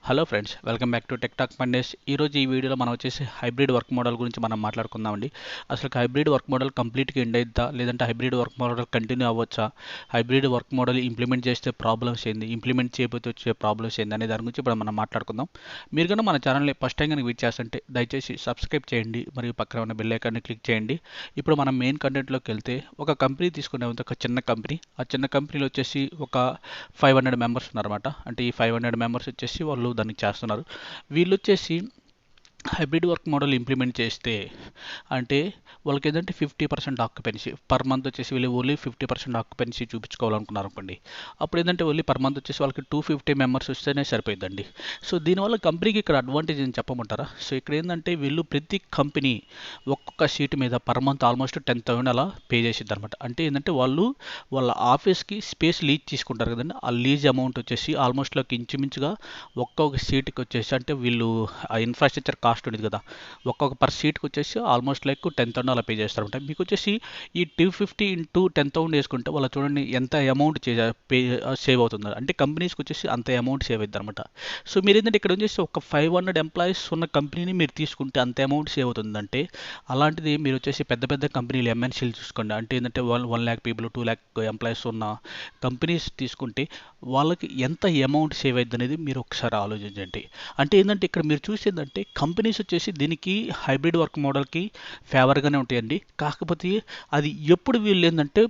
Hello friends, welcome back to tech talk Mondays. ఈరోజు ఈ వీడియోలో మనం వచ్చేసి హైబ్రిడ్ వర్క్ మోడల్ గురించి మనం మాట్లాడుకుందామండి. అసలు హైబ్రిడ్ వర్క్ మోడల్ కంప్లీట్గా ఎండ్ అయిద్దా, లేదంటే హైబ్రిడ్ వర్క్ మోడల్ కంటిన్యూ అవ్వచ్చా, హైబ్రిడ్ వర్క్ మోడల్ ఇంప్లిమెంట్ చేస్తే ప్రాబ్లమ్స్ ఏంది, ఇంప్లిమెంట్ చేయకపోతే వచ్చే ప్రాబ్లమ్స్ ఏంది అనే దాని గురించి ఇప్పుడు మనం మాట్లాడుకుందాం. మీరు కన్నా మన ఛానల్ని ఫస్ట్ టైం కనుక విజిట్ చేస్తుంటే దయచేసి సబ్స్క్రైబ్ చేయండి, మరియు పక్కన ఉన్న బెల్ ఐకాన్ని క్లిక్ చేయండి. ఇప్పుడు మనం మెయిన్ కంటెంట్లోకి వెళ్తే, ఒక కంపెనీ తీసుకునే ఒక చిన్న కంపెనీ, ఆ చిన్న కంపెనీలో వచ్చేసి ఒక 500 మెంబర్స్ ఉన్నారన్నమాట. అంటే ఈ 500 మెంబర్స్ వచ్చేసి వాళ్ళు దానికి చేస్తున్నారు. వీళ్ళు వచ్చేసి హైబ్రిడ్ వర్క్ మోడల్ ఇంప్లిమెంట్ చేస్తే అంటే వాళ్ళకి ఏంటంటే 50% ఆక్యుపెన్సీ పర్ మంత్ వచ్చేసి వీళ్ళు ఓన్లీ 50% ఆక్యుపెన్సీ చూపించుకోవాలనుకున్నారు అనుకోండి. అప్పుడు ఏంటంటే ఓన్లీ పర్ మంత్ వచ్చేసి వాళ్ళకి 250 మెంబర్స్ వస్తేనే సరిపోయిందండి. సో దీనివల్ల కంపెనీకి ఇక్కడ అడ్వాంటేజ్ అని చెప్పమంటారా? సో ఇక్కడ ఏంటంటే వీళ్ళు ప్రతి కంపెనీ ఒక్కొక్క సీట్ మీద పర్ మంత్ ఆల్మోస్ట్ 10,000 అలా పే చేసిద్ది అనమాట. అంటే ఏంటంటే వాళ్ళు వాళ్ళ ఆఫీస్కి స్పేస్ లీజ్ తీసుకుంటారు కదండి, ఆ లీజ్ అమౌంట్ వచ్చేసి ఆల్మోస్ట్ ఇంచుమించుగా ఒక్కొక్క సీట్కి వచ్చేసి, అంటే వీళ్ళు ఆ ఇన్ఫ్రాస్ట్రక్చర్ కాస్ట్ ఉండేది కదా, ఒక్కొక్క పర్ సీట్కి వచ్చేసి ఆల్మోస్ట్ 10,000 అలా పే చేస్తారంట. మీకు వచ్చేసి ఈ 250 ఇంటూ 10,000 వేసుకుంటే వాళ్ళ చూడండి ఎంత అమౌంట్ పే సేవ్ అవుతుంది. అంటే కంపెనీస్కి వచ్చేసి అంత అమౌంట్ సేవ్ అవుతుంది అనమాట. సో మీరు ఏంటంటే ఇక్కడ వచ్చేసి ఒక 500 ఎంప్లాయీస్ ఉన్న కంపెనీని మీరు తీసుకుంటే అంత అమౌంట్ సేవ్ అవుతుందంటే, అలాంటిది మీరు వచ్చేసి పెద్ద పెద్ద కంపెనీలు ఎంఎన్సీలు చూసుకోండి, అంటే ఏంటంటే 1 lakh పీపుల్ 2 lakh ఎంప్లాయీస్ ఉన్న కంపెనీస్ తీసుకుంటే వాళ్ళకి ఎంత అమౌంట్ సేవ్ అవుతుంది అనేది మీరు ఒకసారి ఆలోచించండి. అంటే ఏంటంటే ఇక్కడ మీరు చూసేదంటే కంపెనీస్ వచ్చేసి దీనికి హైబ్రిడ్ వర్క్ మోడల్కి ఫేవర్గానే ఉంటాయండి. కాకపోతే అది ఎప్పుడు వీళ్ళు ఏంటంటే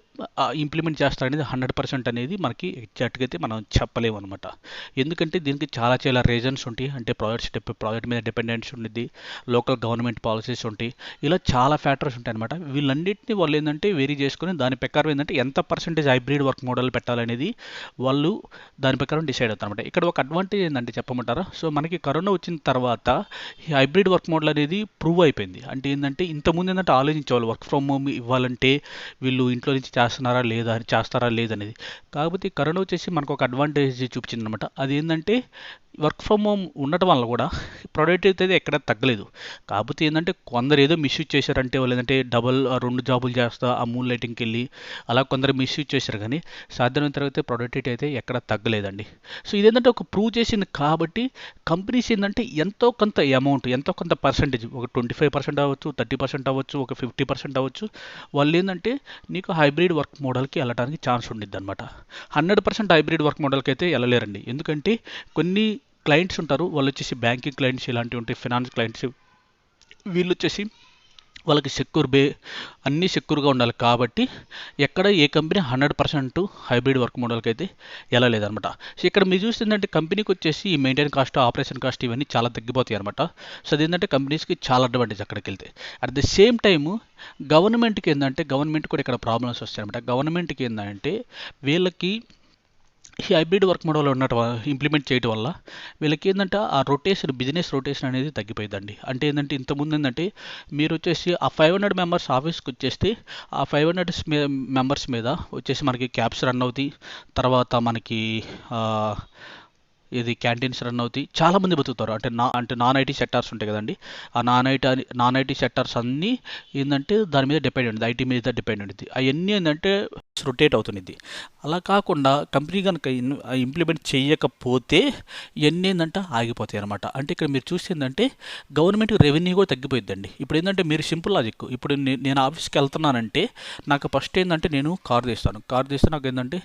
ఇంప్లిమెంట్ చేస్తారనేది 100% అనేది మనకి ఎగ్జాక్ట్గా అయితే మనం చెప్పలేము అనమాట. ఎందుకంటే దీనికి చాలా చాలా రీజన్స్ ఉంటాయి. అంటే ప్రాజెక్ట్ మీద డిపెండెన్స్ ఉంటుంది, లోకల్ గవర్నమెంట్ పాలసీస్ ఉంటాయి, ఇలా చాలా ఫ్యాక్టర్స్ ఉంటాయి అనమాట. వీళ్ళన్నింటినీ వాళ్ళు ఏంటంటే వేరీ చేసుకుని దాని ప్రకారం ఏంటంటే ఎంత పర్సెంటేజ్ హైబ్రిడ్ వర్క్ మోడల్ పెట్టాలనేది వాళ్ళు దాని ప్రకారం డిసైడ్ అవుతారు అనమాట. ఇక్కడ ఒక అడ్వాంటేజ్ ఏంటంటే చెప్పమంటారా? సో మనకి కరోనా వచ్చిన తర్వాత ఈ హైబ్రిడ్ వర్క్ మోడల్ అనేది ప్రూవ్ అయిపోయింది. అంటే ఏంటంటే ఇంతకుముందు ఏంటంటే ఆలోచించేవాళ్ళు వర్క్ ఫ్రమ్ హోమ్ ఇవ్వాలంటే వీళ్ళు ఇంట్లో నుంచి చేస్తారా లేదనేది. కాకపోతే కరోనా వచ్చేసి మనకు ఒక అడ్వాంటేజ్ చూపించింది అనమాట. అది ఏంటంటే వర్క్ ఫ్రమ్ హోమ్ ఉండటం వల్ల కూడా ప్రొడక్టివిటీ అయితే ఎక్కడ తగ్గలేదు. కాకపోతే ఏంటంటే కొందరు ఏదో మిస్యూజ్ చేశారంటే, వాళ్ళు ఏంటంటే రెండు జాబులు చేస్తా ఆ మూన్ లైటింగ్కి వెళ్ళి అలా కొందరు మిస్యూజ్ చేశారు, కానీ సాధ్యమైన తర్వాత ప్రొడక్టివిటీ అయితే ఎక్కడ తగ్గలేదండి. సో ఇదేంటంటే ఒక ప్రూవ్ చేసింది కాబట్టి కంపెనీస్ ఏంటంటే ఎంతో కొంత అమౌంట్, ఎంతో కొంత పర్సంటేజ్, ఒక 25% అవ్వచ్చు, 30% అవ్వచ్చు, ఒక 50% అవ్వచ్చు, వాళ్ళు ఏంటంటే నీకు హైబ్రిడ్ వర్క్ మోడల్కి వెళ్ళడానికి ఛాన్స్ ఉండిద్ది అనమాట. 100% హైబ్రిడ్ వర్క్ మోడల్కి అయితే వెళ్ళలేరండి. ఎందుకంటే కొన్ని క్లయింట్స్ ఉంటారు, వాళ్ళు వచ్చేసి బ్యాంకింగ్ క్లయింట్స్ ఇలాంటివి ఉంటాయి, ఫినాన్స్ క్లయింట్స్, వీళ్ళు వచ్చేసి వాళ్ళకి అన్నీ సెక్యూర్గా ఉండాలి కాబట్టి ఎక్కడ ఏ కంపెనీ 100% హైబ్రిడ్ వర్క్ మోడల్కి అయితే వెళ్ళలేదన్నమాట. సో ఇక్కడ మీరు చూస్తుందంటే కంపెనీకి వచ్చేసి ఈ మెయింటైన్ కాస్ట్, ఆపరేషన్ కాస్ట్ ఇవన్నీ చాలా తగ్గిపోతాయి అనమాట. సో అదేంటంటే కంపెనీస్కి చాలా అడ్వాంటేజ్ అక్కడికి వెళ్తే. At the same time government కూడా ఇక్కడ ప్రాబ్లమ్స్ వస్తాయి అనమాట. గవర్నమెంట్కి ఏంటంటే వీళ్ళకి ఈ హైబ్రిడ్ వర్క్ మోడల్ ఇంప్లిమెంట్ చేయడం వల్ల వీళ్ళకి ఏంటంటే ఆ బిజినెస్ రొటేషన్ అనేది తగ్గిపోయిందండి. అంటే ఏంటంటే ఇంతకుముందు ఏంటంటే మీరు వచ్చేసి ఆ 500 మెంబర్స్ ఆఫీస్కి వచ్చేస్తే ఆ 500 మెంబర్స్ మీద వచ్చేసి మనకి క్యాబ్స్ రన్ అవుతాయి, తర్వాత మనకి ఇది క్యాంటీన్స్ రన్ అవుతాయి, చాలామంది బతుకుతారు. అంటే నాన్ ఐటీ సెక్టార్స్ ఉంటాయి కదండి, ఆ నాన్ ఐటీ సెక్టార్స్ అన్నీ ఏంటంటే దాని మీద డిపెండ్ ఉంటుంది, ఐటీ మీద డిపెండ్ ఉంటుంది. అవన్నీ ఏంటంటే రొటేట్ అవుతుంది. అలా కాకుండా కంపెనీ కనుక ఇంప్లిమెంట్ చేయకపోతే ఇవన్నీ ఏంటంటే ఆగిపోతాయి అనమాట. అంటే ఇక్కడ మీరు చూసిందంటే గవర్నమెంట్కి రెవెన్యూ కూడా తగ్గిపోయిందండి. ఇప్పుడు ఏంటంటే మీరు సింపుల్ లాజిక్, ఇప్పుడు నేను ఆఫీస్కి వెళ్తున్నానంటే నాకు ఫస్ట్ ఏంటంటే నేను కార్ తీస్తే నాకు ఏంటంటే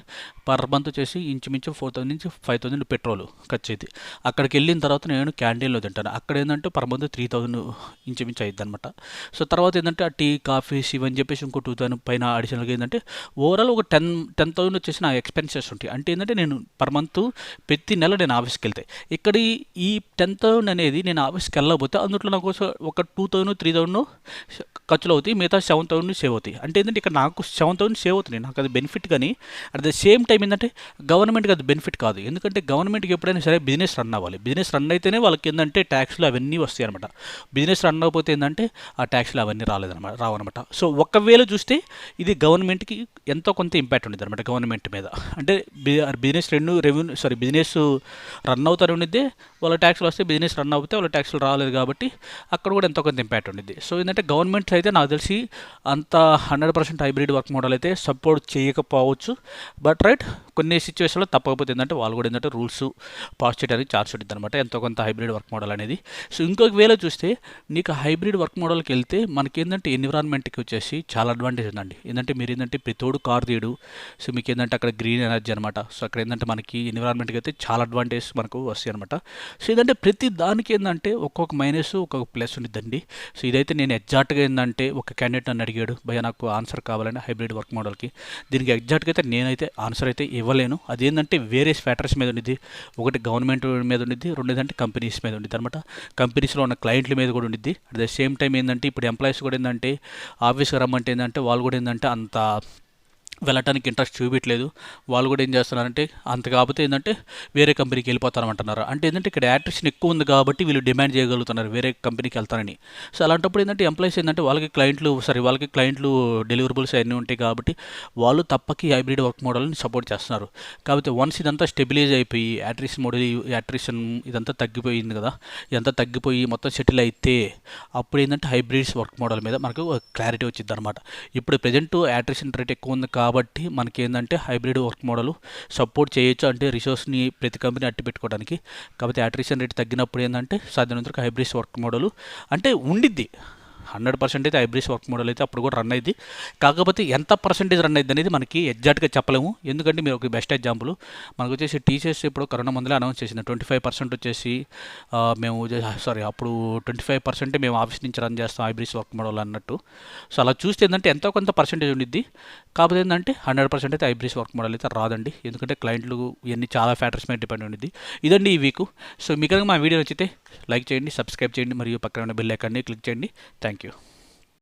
పర్ మంత్ వచ్చేసి ఇంచుమించు 4,000 నుంచి 5,000 పెట్రోల్ ఖర్చు అయితే, అక్కడికి వెళ్ళిన తర్వాత నేను క్యాంటీన్లో తింటాను, అక్కడ ఏంటంటే పర్ మంత్ 3,000 ఇంచుమించు అయ్యిద్ది అనమాట. సో తర్వాత ఏంటంటే ఆ టీ కాఫీస్ ఇవని చెప్పేసి ఇంకో 2,000 పైన అడిషనల్గా ఏంటంటే ఓవరాల్ ఒక 10,000 వచ్చేసి నా ఎక్స్పెన్సెస్ ఉంటాయి. అంటే ఏంటంటే నేను పర్ మంత్ ప్రతి నెల నేను ఆఫీస్కి వెళ్తే ఇక్కడ ఈ 10,000 అనేది నేను ఆఫీస్కి వెళ్ళకపోతే అందులో నాకు ఒక 2,000 3,000 ఖర్చులు అవుతాయి, మిగతా 7,000 సేవ్ అవుతాయి. అంటే ఏంటంటే ఇక్కడ నాకు 7,000 సేవ్ అవుతున్నాయి, నాకు అది బెనిఫిట్. కానీ అట్ ద సేమ్ టైం ఏంటంటే గవర్నమెంట్కి అది బెనిఫిట్ కాదు. ఎందుకంటే గవర్నమెంట్కి ఎప్పుడైనా సరే బిజినెస్ రన్ అవ్వాలి, బిజినెస్ రన్ అయితేనే వాళ్ళకి ఏంటంటే ట్యాక్స్లు అవన్నీ వస్తాయి అనమాట. బిజినెస్ రన్ అవ్వకపోతే ఏంటంటే ఆ ట్యాక్స్లు అవన్నీ రావన్నమాట. సో ఒకవేళ చూస్తే ఇది గవర్నమెంట్కి ఎంతో కొంత ఇంపాక్ట్ ఉండేది అనమాట గవర్నమెంట్ మీద. అంటే బిజినెస్ బిజినెస్ రన్ అవుతానే ఉండిద్ది, వాళ్ళ ట్యాక్స్లు వస్తే బిజినెస్ రన్ అవుతే వాళ్ళ ట్యాక్స్లు రాలేదు కాబట్టి అక్కడ కూడా ఎంతో కొంత ఇంపాక్ట్ ఉండిద్ది. సో ఏంటంటే గవర్నమెంట్ అయితే నాకు తెలిసి అంత 100% హైబ్రిడ్ వర్క్ మోడల్ అయితే సపోర్ట్ చేయకపోవచ్చు. బట్ రైట్, కొన్ని సిచ్యువేషన్లో తప్పకపోతే ఏంటంటే వాళ్ళు కూడా ఏంటంటే రూల్స్ పాస్ చేయడానికి ఛాన్స్ ఉంటుంది అనమాట, ఎంతో కొంత హైబ్రిడ్ వర్క్ మోడల్ అనేది. సో ఇంకొక వేలో చూస్తే నీకు హైబ్రిడ్ వర్క్ మోడల్కి వెళ్తే మనకి ఏంటంటే ఎన్విరాన్మెంట్కి వచ్చేసి చాలా అడ్వాంటేజ్ ఉందండి. ఏంటంటే మీరు ఏంటంటే ప్రతోడు కార్ తీయడు, సో మీకు ఏంటంటే అక్కడ గ్రీన్ ఎనర్జీ అనమాట. సో అక్కడ ఏంటంటే మనకి ఎన్విరాన్మెంట్కి అయితే చాలా అడ్వాంటేజ్ మనకు వస్తాయి అనమాట. సో ఏంటంటే ప్రతి దానికి ఏంటంటే ఒక్కొక్క మైనస్ ఒక్కొక్క ప్లస్ ఉండిద్దండి. సో ఇదైతే నేను ఎగ్జాక్ట్గా ఏంటంటే ఒక క్యాండిడేట్ నన్ను అడిగాడు, భయ నాకు ఆన్సర్ కావాలని హైబ్రిడ్ వర్క్ మోడల్కి. దీనికి ఎగ్జాక్ట్గా అయితే నేనైతే ఆన్సర్ అయితే ఇవ్వలేను. అదేంటంటే వేరే ఫ్యాక్టర్స్ మీద ఉండిద్ది. ఒకటి గవర్నమెంట్ మీద ఉండిద్ది, రెండోదంటే కంపెనీస్ మీద ఉండిద్ది అనమాట. కంపెనీస్లో ఉన్న క్లయింట్ల మీద కూడా ఉండిద్ది. అట్ ద సేమ్ టైం ఏంటంటే ఇప్పుడు ఎంప్లాయీస్ కూడా ఏంటంటే ఆఫీస్కి రమ్మంటే ఏంటంటే వాళ్ళు కూడా ఏంటంటే అంత వెళ్ళటానికి ఇంట్రెస్ట్ చూపించలేదు. వాళ్ళు కూడా ఏం చేస్తున్నారంటే అంత కాకపోతే ఏంటంటే వేరే కంపెనీకి వెళ్ళిపోతారమంటున్నారు. అంటే ఏంటంటే ఇక్కడ యాట్రిషన్ ఎక్కువ ఉంది కాబట్టి వీళ్ళు డిమాండ్ చేయగలుగుతున్నారు వేరే కంపెనీకి వెళ్తారని. సో అలాంటప్పుడు ఏంటంటే ఎంప్లాయీస్ ఏంటంటే వాళ్ళకి క్లయింట్లు డెలివరబుల్స్ అన్నీ ఉంటాయి కాబట్టి వాళ్ళు తప్పకి హైబ్రిడ్ వర్క్ మోడల్ని సపోర్ట్ చేస్తున్నారు. కాబట్టి వన్స్ ఇదంతా స్టెబిలైజ్ అయిపోయి యాట్రిషన్ ఇదంతా తగ్గిపోయింది కదా, ఇదంతా తగ్గిపోయి మొత్తం సెటిల్ అయితే అప్పుడు ఏంటంటే హైబ్రిడ్స్ వర్క్ మోడల్ మీద మనకు క్లారిటీ వచ్చింది అనమాట. ఇప్పుడు ప్రజెంట్ యాట్రిషన్ రేట్ ఎక్కువ ఉంది కాబట్టి మనకి ఏంటంటే హైబ్రిడ్ వర్క్ మోడల్ సపోర్ట్ చేయొచ్చు, అంటే రిసోర్స్ని ప్రతి కంపెనీ అట్టి పెట్టుకోవడానికి. కాబట్టి అట్రిషన్ రేట్ తగ్గినప్పుడు ఏంటంటే సాధ్యమైనంత హైబ్రిడ్ వర్క్ మోడల్ అంటే ఉండిద్ది. 100% అయితే హైబ్రిడ్ వర్క్ మోడల్ అయితే అప్పుడు కూడా రన్ అయింది. కాకపోతే ఎంత పర్సెంటేజ్ రన్ అయింది అనేది మనకి ఎగ్జాక్ట్గా చెప్పలేము. ఎందుకంటే మీరు ఒక బెస్ట్ ఎగ్జాంపుల్ మనకు వచ్చేసి టీసీఎస్ ఇప్పుడు కరోనా ముందులే అనౌన్స్ చేసింది 25% వచ్చేసి అప్పుడు 25% మేము ఆఫీస్ నుంచి రన్ చేస్తాం హైబ్రిడ్ వర్క్ మోడల్ అన్నట్టు. సో అలా చూస్తే ఏంటంటే ఎంతో కొంత పర్సెంటేజ్ ఉండిద్ది. కాకపోతే ఏంటంటే 100% అయితే హైబ్రిడ్ వర్క్ మోడల్ అయితే రాదండి. ఎందుకంటే క్లయింట్లు ఇవన్నీ చాలా ఫ్యాక్టర్స్ మీద డిపెండ్ ఉండిద్ది. ఇదండి ఈ వీక్. సో మీకు కనుక మా వీడియో నచ్చితే లైక్ చేయండి, సబ్స్క్రైబ్ చేయండి మరియు పక్కన ఉన్న బెల్ ఐకాన్ని క్లిక్ చేయండి. Thank you.